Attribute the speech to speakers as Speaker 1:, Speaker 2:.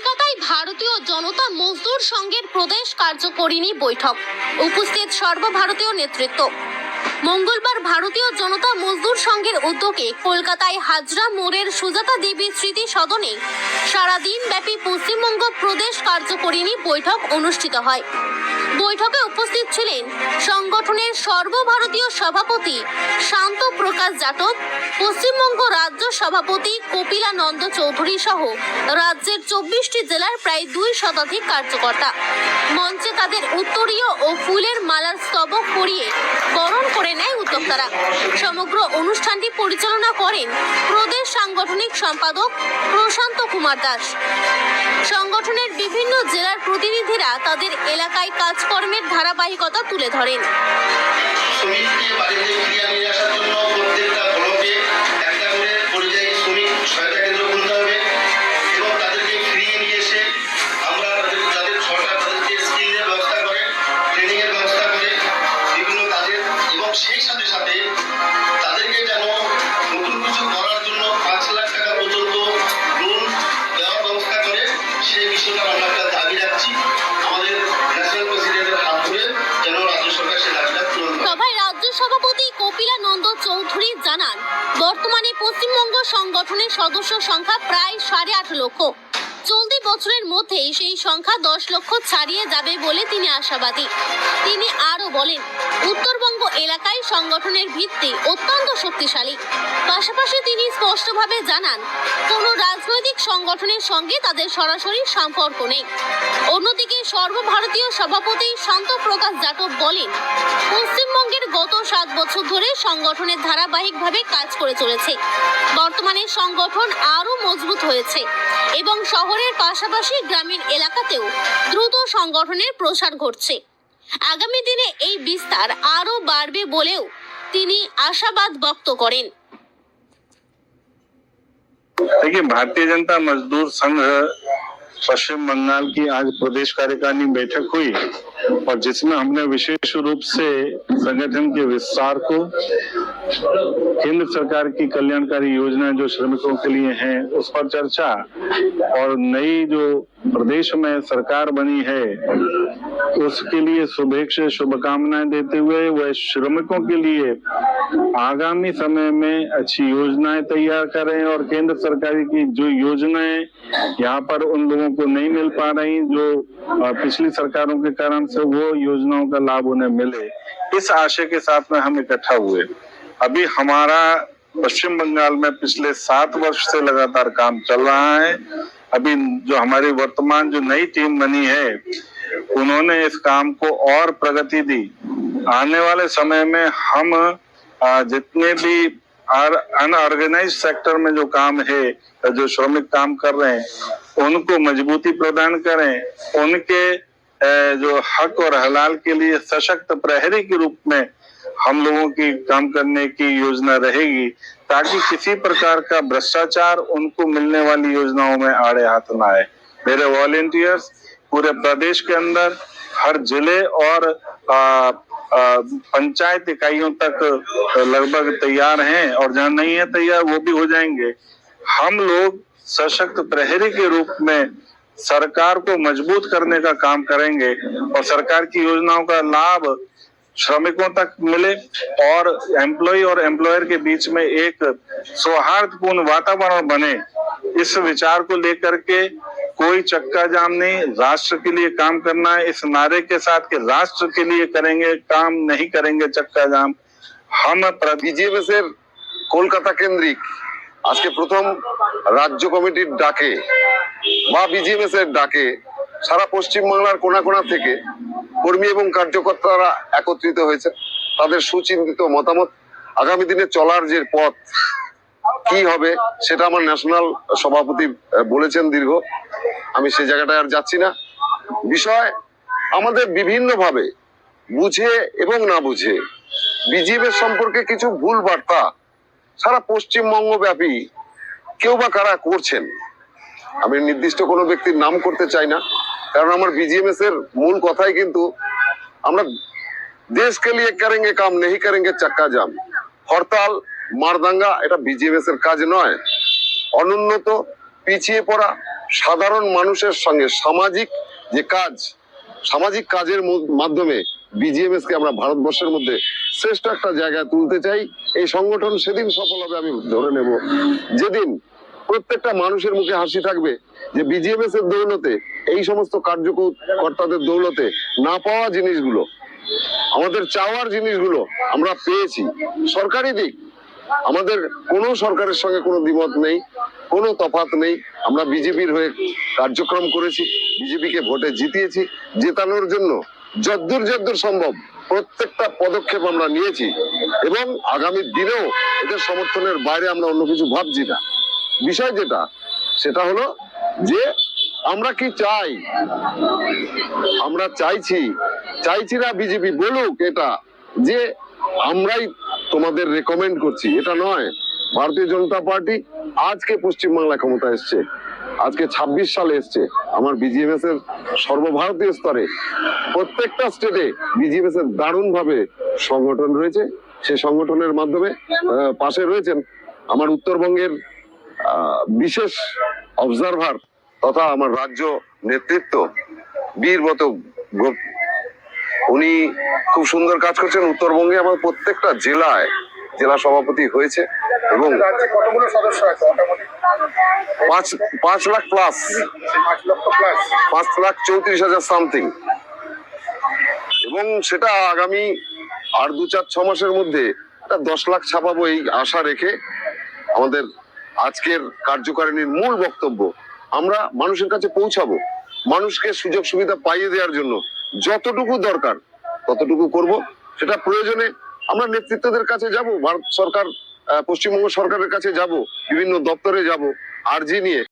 Speaker 1: কলকাতায় ভারতীয় জনতা মজদুর সংঘের প্রদেশ কার্যকরিণী বৈঠক, উপস্থিত সর্বভারতীয় নেতৃত্ব। মঙ্গলবার ভারতীয় জনতা মজদুর সংঘের উদ্যোগে কলকাতায় হাজরা মোড়ের সুজাতা দেবী স্মৃতি সদনে সারাদিন ব্যাপী পশ্চিমবঙ্গ প্রদেশ কার্যকরিণী বৈঠক অনুষ্ঠিত হয়। বৈঠকে উপস্থিত ছিলেন সংগঠনের সর্বভারতীয় সভাপতি শান্ত প্রকাশ যাদব, পশ্চিমবঙ্গ রাজ্য সভাপতি কপিলানন্দ চৌধুরী সহ রাজ্যের 24টি জেলার প্রায় 2 শতাধিক কার্যকর্তা। মঞ্চে তাদের উত্তরীয় ও ফুলের মালার স্তবক পরিয়ে বরণ করে নেয় উদ্যোক্তারা। সমগ্র অনুষ্ঠানটি পরিচালনা করেন প্রদেশ সাংগঠনিক সম্পাদক প্রশান্ত কুমার দাস। সংগঠনের বিভিন্ন জেলার প্রতিনিধিরা তাদের এলাকায় কাজকর্মের ধারাবাহিকতা তুলে ধরেন।
Speaker 2: সেই সাথে সাথে তাদেরকে যেন নতুন কিছু করার জন্য 5 লাখ টাকা পর্যন্ত লোন দেওয়ার ব্যবস্থা করে, সেই বিষয়টা আমরা একটা দাবি রাখছি। আমাদের ন্যাশনাল প্রেসিডেন্টের হাত ধরে যেন রাজ্য সরকার সেই দাবিটা পূরণ করে।
Speaker 1: সভায় রাজ্য সভাপতি কপিলানন্দ চৌধুরী জানান, বর্তমানে পশ্চিমবঙ্গ সংগঠনের সদস্য সংখ্যা প্রায় 8.5 লক্ষ। চলতি বছরের মধ্যেই সেই সংখ্যা 10 লক্ষ ছাড়িয়ে যাবে বলে তিনি আশাবাদী। তিনি আরও বলেন, উত্তরবঙ্গ এলাকায় সংগঠনের ভিত্তি অত্যন্ত শক্তিশালী। পাশাপাশি তিনি স্পষ্টভাবে জানান, কোনো রাজনৈতিক সংগঠনের সঙ্গে তাদের সরাসরি সম্পর্ক নেই। অন্যদিকে সর্বভারতীয় সভাপতি শান্ত প্রকাশ যাদব বলেন, পশ্চিমবঙ্গের গত 7 বছর ধরে সংগঠনের ধারাবাহিকভাবে কাজ করে চলেছে। বর্তমানে সংগঠন আরও মজবুত হয়েছে এবং শহরের পাশাপাশি গ্রামীণ এলাকাতেও দ্রুত সংগঠনের প্রসার ঘটছে। আগামী দিনে এই বিস্তার আরও বাড়বে বলেও তিনি আশাবাদ ব্যক্ত করেন।
Speaker 3: देखिए, भारतीय जनता मजदूर संघ पश्चिम बंगाल की आज प्रदेश कार्यकारिणी बैठक हुई और जिसमें हमने विशेष रूप से संगठन के विस्तार को, केंद्र सरकार की कल्याणकारी योजनाएं जो श्रमिकों के लिए हैं उस पर चर्चा और नई जो प्रदेश में सरकार बनी है उसके लिए शुभेच्छा शुभकामनाएं देते हुए वह श्रमिकों के लिए आगामी समय में अच्छी योजनाएं तैयार करें और केंद्र सरकार की जो योजनाएं यहाँ पर उन लोगों को नहीं मिल पा रही, जो पिछली सरकारों के कारण से वो योजनाओं का लाभ उन्हें मिले, इस आशय के साथ में हम इकट्ठा हुए। अभी हमारा पश्चिम बंगाल में पिछले 7 वर्ष से लगातार काम चल रहा है। अभी जो हमारी वर्तमान जो नई टीम बनी है उन्होंने इस काम को और प्रगति दी। आने वाले समय में हम जितने भी अनऑर्गेनाइज्ड सेक्टर में जो काम है, जो श्रमिक काम कर रहे हैं, उनको मजबूती प्रदान करें, उनके जो हक और हलाल के लिए सशक्त प्रहरी के रूप में हम लोगों की काम करने की योजना रहेगी, ताकि किसी प्रकार का भ्रष्टाचार उनको मिलने वाली योजनाओं में आड़े हाथ न आए। मेरे वॉलेंटियर्स पूरे प्रदेश के अंदर हर जिले और पंचायत इकाइयों तक लगभग तैयार हैं और जहां नहीं है तैयार वो भी हो जाएंगे। हम लोग सशक्त प्रहरी के रूप में सरकार को मजबूत करने का काम करेंगे और सरकार की योजनाओं का लाभ श्रमिकों तक मिले और एम्प्लॉय और एम्प्लॉयर के बीच में एक सौहार्दपूर्ण वातावरण बने। इस विचार को लेकर के कोई चक्का जाम नहीं, राष्ट्र के लिए काम करना है, इस नारे के साथ कि राष्ट्र के लिए करेंगे काम, नहीं करेंगे चक्का जाम। हम
Speaker 4: বিজেএমএস এর কলকাতা কেন্দ্রিক আজকে প্রথম রাজ্য কমিটির ডাকে বা বিজেএমএস এর ডাকে সারা পশ্চিমবাংলার কোনা কোনা থেকে কর্মী এবং কার্যকর্তারা একত্রিত হয়েছে। তাদের সুচিন্তিত মতামত, আগামী দিনে চলার যে পথ কি হবে সেটা আমার ন্যাশনাল সভাপতি বলেছেন দীর্ঘ, আমি সেই জায়গাটায় আর যাচ্ছি না। বিষয় আমাদের বিভিন্নভাবে বুঝে এবং না বুঝে বিজেপির সম্পর্কে কিছু ভুল বার্তা সারা পশ্চিমবঙ্গ ব্যাপী কেউ বা কারা করছেন। আমি নির্দিষ্ট কোনো ব্যক্তির নাম করতে চাই না, কারণ আমার বিজেএমএস এর মূল কথাই কিন্তু আমরা দেশকে লিয়ে করেঙ্গে কাম, নেই করেঙ্গে চাক্কা জাম। হরতাল মারদাঙ্গা এটা বিজেএমএস এর কাজ নয়। অনুন্নত, পিছিয়ে পড়া, সাধারণ মানুষের সঙ্গে সামাজিক যে কাজ, সামাজিক কাজের মাধ্যমে বিজিএমএস কে আমরা ভারতবর্ষের মধ্যে শ্রেষ্ঠ একটা জায়গায় তুলতে চাই। এই সংগঠন সেদিন সফল হবে আমি ধরে নেব যেদিন প্রত্যেকটা মানুষের মুখে হাসি থাকবে যে বিজিএমএস এর দৌলতে, এই সমস্ত কার্যকর্তাদের দৌলতে না পাওয়া জিনিসগুলো, আমাদের চাওয়ার জিনিসগুলো আমরা পেয়েছি। সরকারি দিক আমাদের কোনো সরকারের সঙ্গে কোনো দ্বিমত নেই, কোনো তফাৎ নেই। আমরা বিজেপির হয়ে কার্যক্রম করেছি, বিজেপিকে ভোটে জিতিয়েছি, জেতানোর জন্য যদ্দূর সম্ভব প্রত্যেকটা পদক্ষেপ আমরা নিয়েছি এবং আগামী দিনেও এদের সমর্থনের বাইরে আমরা অন্য কিছু ভাবছি না। বিষয় যেটা, সেটা হলো যে আমরা কি চাই, আমরা চাইছি না বিজেপি বলুক এটা যে আমরাই তোমাদের রেকমেন্ড করছি, এটা নয়। ভারতীয় জনতা পার্টি আজকে পশ্চিমবাংলা ক্ষমতা এসছে, আজকে 26 সালে এসছে। আমার বিজিএমএস এর সর্বভারতীয় স্তরে প্রত্যেকটা স্টেটে বিজিএমএস এর দারুণ ভাবে সংগঠন রয়েছে। সেই সংগঠনের মাধ্যমে পাশে রয়েছেন আমার উত্তরবঙ্গের বিশেষ অবজারভার তথা আমার রাজ্য নেতৃত্ব বীরবত গোপ, উনি খুব সুন্দর কাজ করছেন। উত্তরবঙ্গে আমার প্রত্যেকটা জেলায় জেলা সভাপতি হয়েছে এবং
Speaker 5: কতগুলো সদস্য আছে মোটামুটি?
Speaker 4: 5 লাখ প্লাস,
Speaker 5: 5 লক্ষ প্লাস,
Speaker 4: 5,34,000 সামথিং। এবং সেটা আগামী আর 2-4-6 মাসের মধ্যে একটা 10 লাখ ছাপাবো এই আশা রেখে আমাদের আজকের কার্যকারিণীর মূল বক্তব্য আমরা মানুষের কাছে পৌঁছাবো। মানুষকে সুযোগ সুবিধা পাইয়ে দেওয়ার জন্য যতটুকু দরকার ততটুকু করব। সেটা প্রয়োজনে আমরা নেতৃত্বদের কাছে যাব, ভারত সরকার, পশ্চিমবঙ্গ সরকারের কাছে যাব, বিভিন্ন দপ্তরে যাব আর্জি নিয়ে।